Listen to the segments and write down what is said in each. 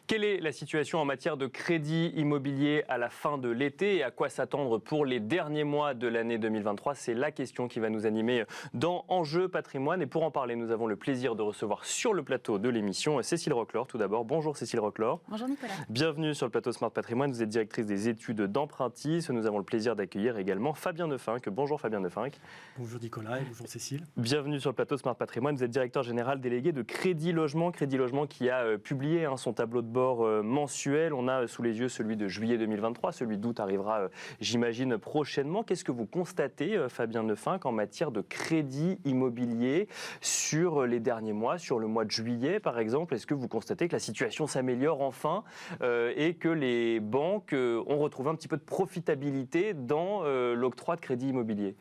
Quelle est la situation en matière de crédit immobilier à la fin de l'été et à quoi s'attendre pour les derniers mois de l'année 2023 ? C'est la question qui va nous animer dans Enjeu Patrimoine. Et pour en parler, nous avons le plaisir de recevoir sur le plateau de l'émission Cécile Rochlor. Tout d'abord, bonjour Cécile Rochlor. Bonjour Nicolas. Bienvenue sur le plateau Smart Patrimoine. Vous êtes directrice des études d'Empruntis. Nous avons le plaisir d'accueillir également Fabien Nefinck. Bonjour Fabien Nefinck. Bonjour Nicolas et bonjour Cécile. Bienvenue sur le plateau Smart Patrimoine. Vous êtes directeur général délégué de Crédit Logement. Crédit Logement qui a publié son tableau de bord mensuel. On a sous les yeux celui de juillet 2023. Celui d'août arrivera, j'imagine, prochainement. Qu'est-ce que vous constatez, Fabien Nefinck, en matière de crédit immobilier sur les derniers mois, sur le mois de juillet par exemple? Est-ce que vous constatez que la situation s'améliore enfin et que les banques ont retrouvé un petit peu de profitabilité dans l'octroi de crédit immobilier?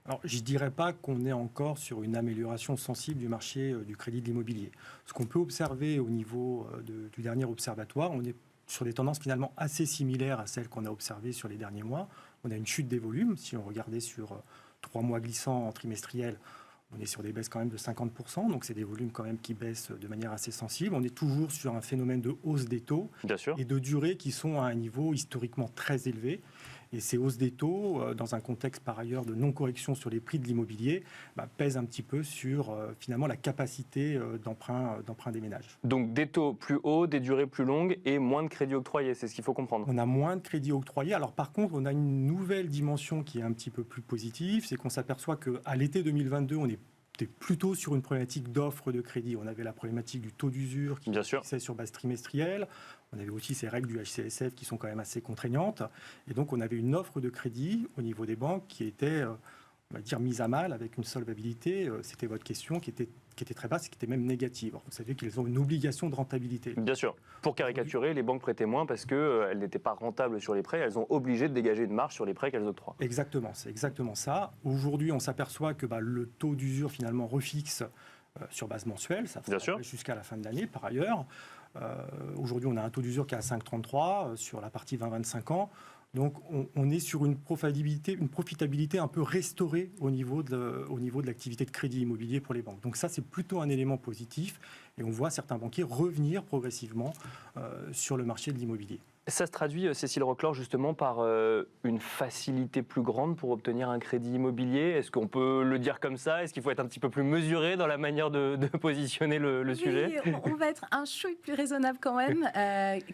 Alors, je ne dirais pas qu'on est encore sur une amélioration sensible du marché du crédit de l'immobilier. Ce qu'on peut observer au niveau du dernier observatoire, on est sur des tendances finalement assez similaires à celles qu'on a observées sur les derniers mois. On a une chute des volumes. Si on regardait sur 3 mois glissants en trimestriel, on est sur des baisses quand même de 50%, donc c'est des volumes quand même qui baissent de manière assez sensible. On est toujours sur un phénomène de hausse des taux et de durée qui sont à un niveau historiquement très élevé. Et ces hausses des taux, dans un contexte par ailleurs de non-correction sur les prix de l'immobilier, pèsent un petit peu sur finalement la capacité d'emprunt des ménages. Donc des taux plus hauts, des durées plus longues et moins de crédits octroyés, c'est ce qu'il faut comprendre. On a moins de crédits octroyés. Alors par contre, on a une nouvelle dimension qui est un petit peu plus positive, c'est qu'on s'aperçoit qu'à l'été 2022, on était plutôt sur une problématique d'offre de crédit. On avait la problématique du taux d'usure qui est sur base trimestrielle. On avait aussi ces règles du HCSF qui sont quand même assez contraignantes. Et donc, on avait une offre de crédit au niveau des banques qui était, on va dire, mise à mal avec une solvabilité. C'était votre question qui était très basse et qui était même négative. Alors, vous savez qu'ils ont une obligation de rentabilité. Bien sûr. Pour caricaturer, les banques prêtaient moins parce qu'elles n'étaient pas rentables sur les prêts. Elles ont obligé de dégager une marge sur les prêts qu'elles octroient. Exactement, c'est exactement ça. Aujourd'hui, on s'aperçoit que le taux d'usure finalement refixe sur base mensuelle. Ça fera jusqu'à la fin de l'année, par ailleurs. Aujourd'hui, on a un taux d'usure qui est à 5,33 sur la partie 20-25 ans. Donc, on est sur une profitabilité un peu restaurée au niveau de l'activité de crédit immobilier pour les banques. Donc ça, c'est plutôt un élément positif. Et on voit certains banquiers revenir progressivement sur le marché de l'immobilier. Ça se traduit, Cécile Rochlor, justement par une facilité plus grande pour obtenir un crédit immobilier. Est-ce qu'on peut le dire comme ça? Est-ce qu'il faut être un petit peu plus mesuré dans la manière de positionner le sujet? On va être un chouï plus raisonnable quand même.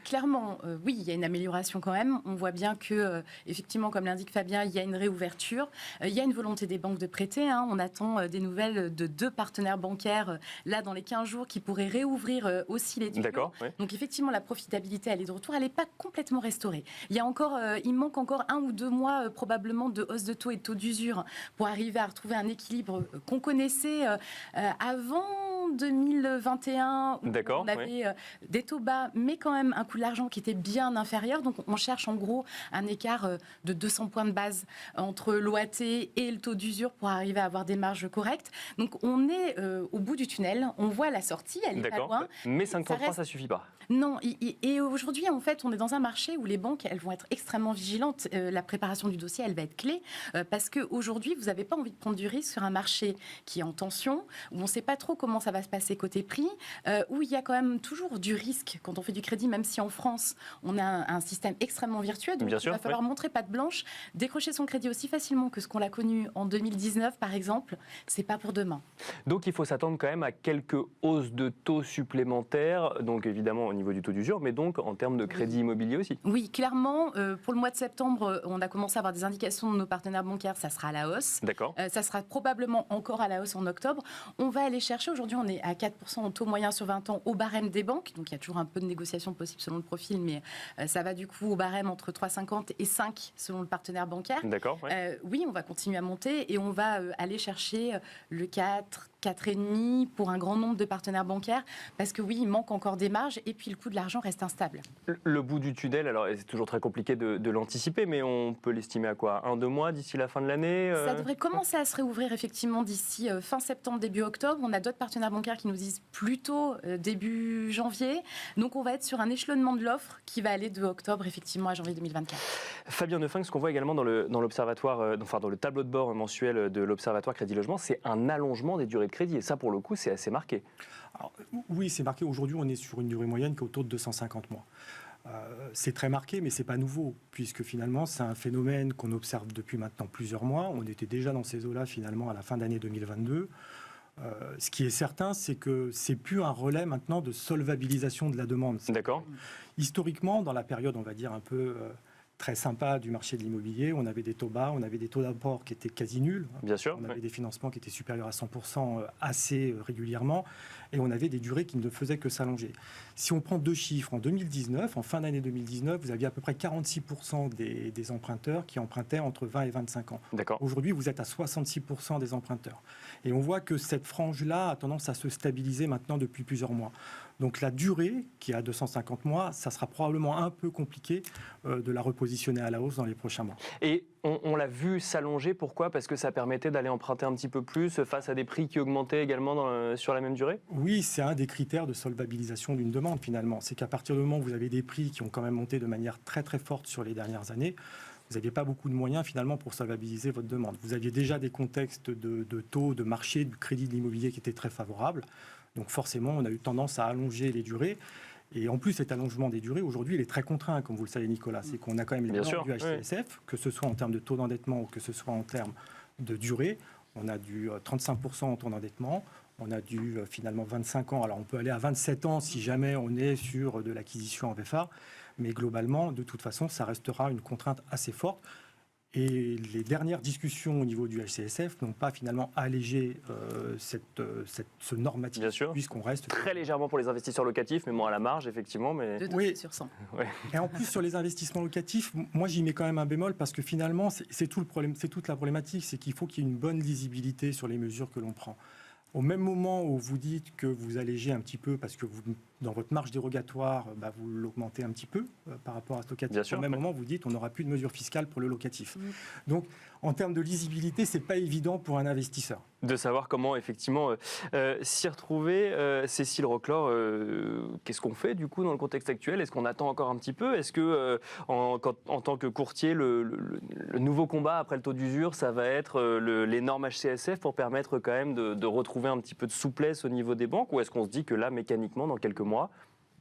Clairement, oui, il y a une amélioration quand même. On voit bien que, effectivement, comme l'indique Fabien, il y a une réouverture. Il y a une volonté des banques de prêter. On attend des nouvelles de 2 partenaires bancaires, là, dans les 15 jours, qui pourraient réouvrir aussi les durs. D'accord. Oui. Donc, effectivement, la profitabilité, elle est de retour. Elle n'est pas complètement restaurée. Il manque encore 1 ou 2 mois probablement de hausse de taux et de taux d'usure pour arriver à retrouver un équilibre qu'on connaissait avant 2021. D'accord, on avait des taux bas, mais quand même un coût de l'argent qui était bien inférieur. Donc on cherche en gros un écart de 200 points de base entre l'OAT et le taux d'usure pour arriver à avoir des marges correctes. Donc on est au bout du tunnel. On voit la sortie, elle est pas loin. Mais 5,33, ça suffit pas. Non. Et aujourd'hui, en fait, on est dans un marché où les banques, elles vont être extrêmement vigilantes. La préparation du dossier, elle va être clé parce qu'aujourd'hui, vous n'avez pas envie de prendre du risque sur un marché qui est en tension, où on ne sait pas trop comment ça va se passer côté prix, où il y a quand même toujours du risque quand on fait du crédit, même si en France, on a un système extrêmement vertueux. Donc, il va falloir montrer patte blanche, décrocher son crédit aussi facilement que ce qu'on l'a connu en 2019, par exemple. Ce n'est pas pour demain. Donc, il faut s'attendre quand même à quelques hausses de taux supplémentaires, donc évidemment au niveau du taux d'usure, mais donc en termes de crédit immobilier aussi. Oui, clairement, pour le mois de septembre, on a commencé à avoir des indications de nos partenaires bancaires, ça sera à la hausse. D'accord. Ça sera probablement encore à la hausse en octobre. On va aller chercher, aujourd'hui on est à 4% en taux moyen sur 20 ans au barème des banques, donc il y a toujours un peu de négociation possible selon le profil, mais ça va du coup au barème entre 3,50 et 5 selon le partenaire bancaire. D'accord. Oui, on va continuer à monter et on va aller chercher le 4,5 pour un grand nombre de partenaires bancaires, parce que oui, il manque encore des marges et puis le coût de l'argent reste instable. Le bout du tunnel, alors c'est toujours très compliqué de l'anticiper, mais on peut l'estimer à quoi? 1-2 mois d'ici la fin de l'année Ça devrait commencer à se réouvrir effectivement d'ici fin septembre, début octobre. On a d'autres partenaires bancaires qui nous disent plutôt début janvier. Donc on va être sur un échelonnement de l'offre qui va aller de octobre effectivement à janvier 2024. Fabien Neufink, ce qu'on voit également dans l'observatoire, dans le tableau de bord mensuel de l'Observatoire Crédit Logement, c'est un allongement des durées de crédit. Et ça, pour le coup, c'est assez marqué. Alors, oui, c'est marqué. Aujourd'hui, on est sur une durée moyenne qui est autour de 250 mois. C'est très marqué, mais ce n'est pas nouveau, puisque finalement, c'est un phénomène qu'on observe depuis maintenant plusieurs mois. On était déjà dans ces eaux-là, finalement, à la fin d'année 2022. Ce qui est certain, c'est que ce n'est plus un relais maintenant de solvabilisation de la demande. D'accord. Historiquement, dans la période, on va dire, un peu très sympa du marché de l'immobilier, on avait des taux bas, on avait des taux d'apport qui étaient quasi nuls. Bien sûr. On avait des financements qui étaient supérieurs à 100% assez régulièrement, et on avait des durées qui ne faisaient que s'allonger. Si on prend deux chiffres, en 2019, en fin d'année 2019, vous aviez à peu près 46% des emprunteurs qui empruntaient entre 20 et 25 ans. D'accord. Aujourd'hui, vous êtes à 66% des emprunteurs. Et on voit que cette frange-là a tendance à se stabiliser maintenant depuis plusieurs mois. Donc la durée, qui est à 250 mois, ça sera probablement un peu compliqué de la repositionner à la hausse dans les prochains mois. Et on l'a vu s'allonger, pourquoi ? Parce que ça permettait d'aller emprunter un petit peu plus face à des prix qui augmentaient également sur la même durée ? Oui, c'est un des critères de solvabilisation d'une demande finalement. C'est qu'à partir du moment où vous avez des prix qui ont quand même monté de manière très très forte sur les dernières années, vous n'aviez pas beaucoup de moyens finalement pour solvabiliser votre demande. Vous aviez déjà des contextes de taux, de marché, du crédit de l'immobilier qui étaient très favorables. Donc forcément, on a eu tendance à allonger les durées. Et en plus, cet allongement des durées, aujourd'hui, il est très contraint, comme vous le savez, Nicolas. C'est qu'on a quand même les normes du HCSF, oui, que ce soit en termes de taux d'endettement ou que ce soit en termes de durée. On a du 35% en taux d'endettement. On a du finalement 25 ans. Alors, on peut aller à 27 ans si jamais on est sur de l'acquisition en VFA. Mais globalement, de toute façon, ça restera une contrainte assez forte. Et les dernières discussions au niveau du HCSF n'ont pas finalement allégé ce normatif, puisqu'on reste très légèrement pour les investisseurs locatifs, mais moins à la marge, effectivement. Mais... Oui, sur 100. Ouais. Et en plus, sur les investissements locatifs, moi j'y mets quand même un bémol, parce que finalement, c'est tout le problème, c'est toute la problématique, c'est qu'il faut qu'il y ait une bonne lisibilité sur les mesures que l'on prend. Au même moment où vous dites que vous allégez un petit peu, parce que vous, dans votre marge dérogatoire, vous l'augmentez un petit peu par rapport à ce locatif, au même moment, vous dites qu'on n'aura plus de mesures fiscales pour le locatif. Donc, en termes de lisibilité, ce n'est pas évident pour un investisseur. De savoir comment, effectivement, s'y retrouver. Cécile Roclor, qu'est-ce qu'on fait, du coup, dans le contexte actuel ? Est-ce qu'on attend encore un petit peu ? Est-ce que, en tant que courtier, le nouveau combat après le taux d'usure, ça va être les normes HCSF pour permettre quand même de retrouver un petit peu de souplesse au niveau des banques ? Ou est-ce qu'on se dit que là, mécaniquement, dans quelques mois,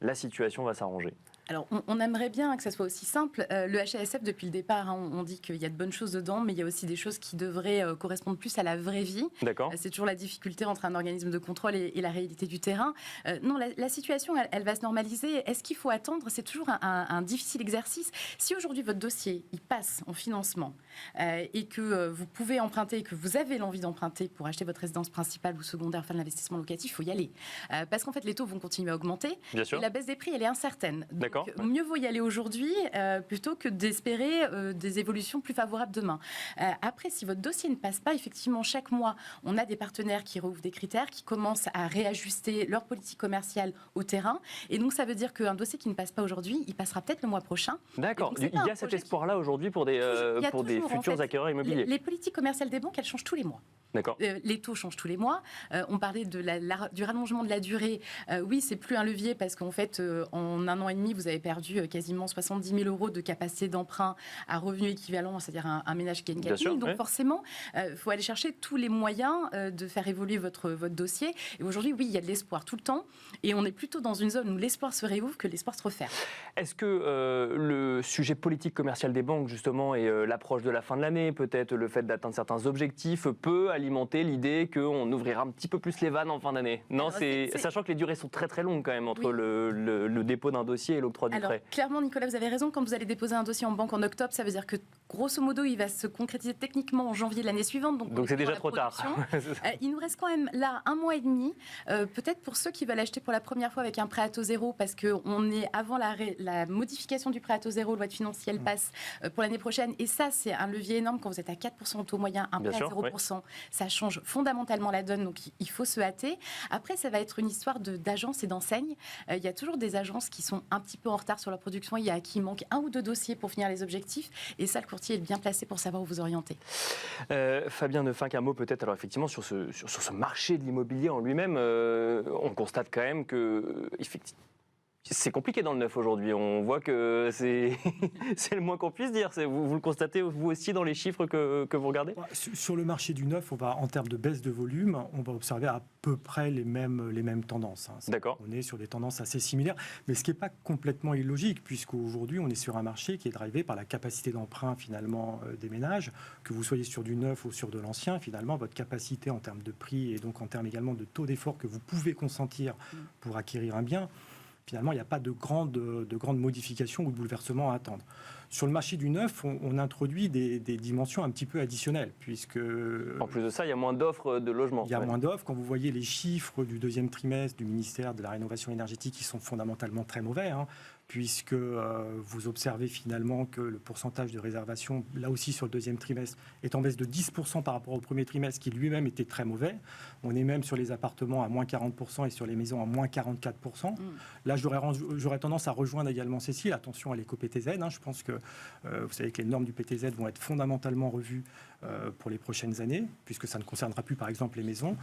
la situation va s'arranger ? Alors, on aimerait bien que ça soit aussi simple. Le HCSF, depuis le départ, on dit qu'il y a de bonnes choses dedans, mais il y a aussi des choses qui devraient correspondre plus à la vraie vie. D'accord. C'est toujours la difficulté entre un organisme de contrôle et la réalité du terrain. Non, la situation, elle va se normaliser. Est-ce qu'il faut attendre ? C'est toujours un difficile exercice. Si aujourd'hui, votre dossier, il passe en financement et que vous pouvez emprunter, que vous avez l'envie d'emprunter pour acheter votre résidence principale ou secondaire, faire de l'investissement locatif, il faut y aller. Parce qu'en fait, les taux vont continuer à augmenter. Bien sûr. Et la baisse des prix, elle est incertaine. D'accord. Donc, mieux vaut y aller aujourd'hui plutôt que d'espérer des évolutions plus favorables demain. Après, si votre dossier ne passe pas, effectivement, chaque mois, on a des partenaires qui rouvrent des critères, qui commencent à réajuster leur politique commerciale au terrain. Et donc, ça veut dire qu'un dossier qui ne passe pas aujourd'hui, il passera peut-être le mois prochain. D'accord. Il y a cet espoir-là aujourd'hui pour des futurs acquéreurs immobiliers. Les politiques commerciales des banques, elles changent tous les mois. D'accord. Les taux changent tous les mois. On parlait du rallongement de la durée. Oui, c'est plus un levier parce qu'en fait, en un an et demi, vous avez perdu quasiment 70 000 euros de capacité d'emprunt à revenu équivalent, c'est-à-dire un ménage qui gagne 4 000. Donc forcément, il faut aller chercher tous les moyens de faire évoluer votre dossier. Et aujourd'hui, oui, il y a de l'espoir tout le temps. Et on est plutôt dans une zone où l'espoir se réouvre que l'espoir se referme. Est-ce que le sujet politique commercial des banques, justement, et l'approche de la fin de l'année, peut-être le fait d'atteindre certains objectifs, peut alimenter l'idée qu'on ouvrira un petit peu plus les vannes en fin d'année ? Non, sachant que les durées sont très très longues quand même entre le dépôt d'un dossier et l'octroi du prêt. Clairement, Nicolas, vous avez raison. Quand vous allez déposer un dossier en banque en octobre, ça veut dire que grosso modo, il va se concrétiser techniquement en janvier de l'année suivante. Donc c'est déjà trop tard. Il nous reste quand même là un mois et demi. Peut-être pour ceux qui veulent acheter pour la première fois avec un prêt à taux zéro, parce qu'on est avant la modification du prêt à taux zéro, loi de finances, elle passe pour l'année prochaine. Et ça, c'est un levier énorme quand vous êtes à 4% au taux moyen, un prêt à 0%. Ça change fondamentalement la donne, donc il faut se hâter. Après, ça va être une histoire d'agences et d'enseignes. Il y a toujours des agences qui sont un petit peu en retard sur leur production. Il y a qui manque un ou deux dossiers pour finir les objectifs. Et ça, le courtier est bien placé pour savoir où vous orienter. Fabien Neufink, un mot peut-être. Alors effectivement, sur ce marché de l'immobilier en lui-même, on constate quand même que effectivement, C'est compliqué dans le neuf aujourd'hui. On voit que c'est c'est le moins qu'on puisse dire. Vous le constatez vous aussi dans les chiffres que vous regardez? Sur le marché du neuf, en termes de baisse de volume, on va observer à peu près les mêmes tendances. D'accord. On est sur des tendances assez similaires, mais ce qui n'est pas complètement illogique, puisqu'aujourd'hui, on est sur un marché qui est drivé par la capacité d'emprunt finalement des ménages. Que vous soyez sur du neuf ou sur de l'ancien, finalement, votre capacité en termes de prix et donc en termes également de taux d'effort que vous pouvez consentir pour acquérir un bien, finalement, il n'y a pas de grandes modifications ou de bouleversements à attendre. Sur le marché du neuf, on introduit des dimensions un petit peu additionnelles, puisque... En plus de ça, il y a moins d'offres de logements. Il y a moins d'offres. Quand vous voyez les chiffres du deuxième trimestre du ministère de la Rénovation énergétique, qui sont fondamentalement très mauvais, puisque vous observez finalement que le pourcentage de réservation, là aussi sur le deuxième trimestre, est en baisse de 10% par rapport au premier trimestre, qui lui-même était très mauvais. On est même sur les appartements à moins 40% et sur les maisons à moins 44%. Là, j'aurais tendance à rejoindre également Cécile. Attention à l'éco-PTZ. Je pense que vous savez que les normes du PTZ vont être fondamentalement revues pour les prochaines années, puisque ça ne concernera plus, par exemple, les maisons.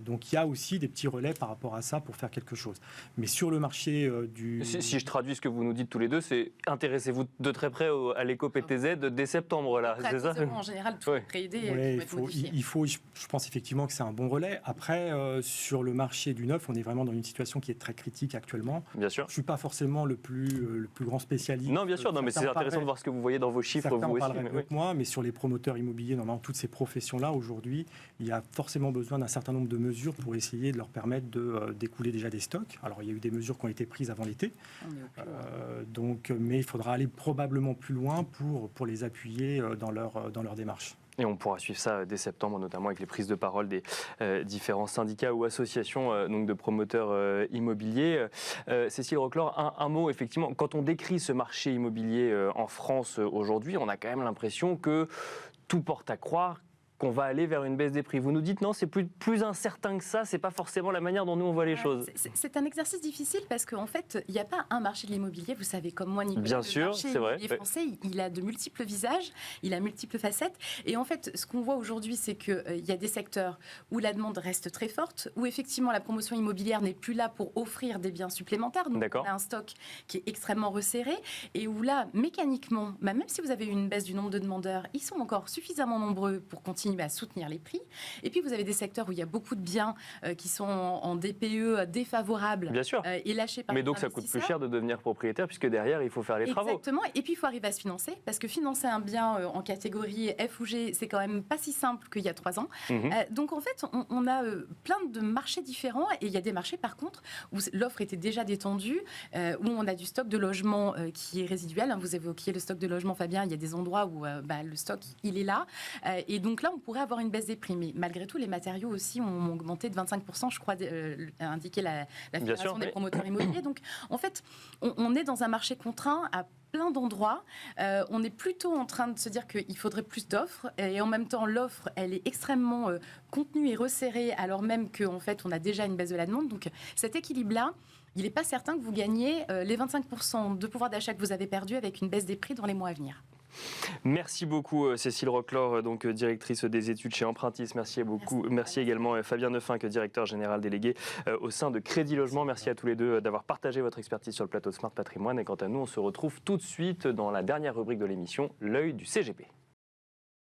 Donc, il y a aussi des petits relais par rapport à ça pour faire quelque chose. Mais sur le marché du... Si je traduis ce que vous nous dites tous les deux, c'est intéressez-vous de très près à l'éco-PTZ dès septembre, là, c'est ça? En général, tout est préaidé. Je pense effectivement que c'est un bon relais. Après, sur le marché du neuf, on est vraiment dans une situation qui est très critique actuellement. Bien sûr. Je ne suis pas forcément le plus grand spécialiste. Non, bien sûr, mais c'est intéressant de voir ce que vous voyez dans vos chiffres, vous aussi. Moi, mais sur les promoteurs immobiliers, dans toutes ces professions-là, aujourd'hui, il y a forcément besoin d'un certain nombre de mesures pour essayer de leur permettre d'écouler déjà des stocks. Alors, il y a eu des mesures qui ont été prises avant l'été. Mais il faudra aller probablement plus loin pour les appuyer dans leur démarche. Et on pourra suivre ça dès septembre, notamment avec les prises de parole des différents syndicats ou associations donc de promoteurs immobiliers. Cécile Roclor, un mot, effectivement, quand on décrit ce marché immobilier en France aujourd'hui, on a quand même l'impression que tout porte à croire qu'on va aller vers une baisse des prix. Vous nous dites non, c'est plus incertain que ça, c'est pas forcément la manière dont nous on voit les choses. C'est un exercice difficile parce qu'en fait, il n'y a pas un marché de l'immobilier, vous savez comme moi, Nicolas. Bien sûr, c'est vrai. Le marché français, il a de multiples visages, il a multiples facettes. Et en fait, ce qu'on voit aujourd'hui, c'est qu'il y a des secteurs où la demande reste très forte, où effectivement la promotion immobilière n'est plus là pour offrir des biens supplémentaires. Donc on a un stock qui est extrêmement resserré et où là, mécaniquement, même si vous avez une baisse du nombre de demandeurs, ils sont encore suffisamment nombreux pour continuer à soutenir les prix. Et puis, vous avez des secteurs où il y a beaucoup de biens qui sont en DPE défavorables. Bien sûr. Et lâchés par mais donc, ça coûte plus cher de devenir propriétaire puisque derrière, il faut faire les travaux. Exactement. Et puis, il faut arriver à se financer parce que financer un bien en catégorie F ou G, c'est quand même pas si simple qu'il y a 3 ans. Donc, en fait, on a plein de marchés différents et il y a des marchés, par contre, où l'offre était déjà détendue, où on a du stock de logement qui est résiduel. Vous évoquiez le stock de logement, Fabien. Il y a des endroits où le stock, il est là. Et donc là, on pourrait avoir une baisse des prix. Mais malgré tout, les matériaux aussi ont augmenté de 25%, je crois, a indiqué la Fédération des promoteurs immobiliers. Donc, en fait, on est dans un marché contraint à plein d'endroits. On est plutôt en train de se dire qu'il faudrait plus d'offres. Et en même temps, l'offre, elle est extrêmement contenue et resserrée, alors même qu'en fait, on a déjà une baisse de la demande. Donc, cet équilibre-là, il n'est pas certain que vous gagnez les 25% de pouvoir d'achat que vous avez perdu avec une baisse des prix dans les mois à venir. Merci beaucoup Cécile Roclor, donc directrice des études chez Empruntis. Merci beaucoup. Merci également Fabien Neufink, directeur général délégué au sein de Crédit Logement. Merci à tous les deux d'avoir partagé votre expertise sur le plateau de Smart Patrimoine. Et quant à nous, on se retrouve tout de suite dans la dernière rubrique de l'émission, l'œil du CGP.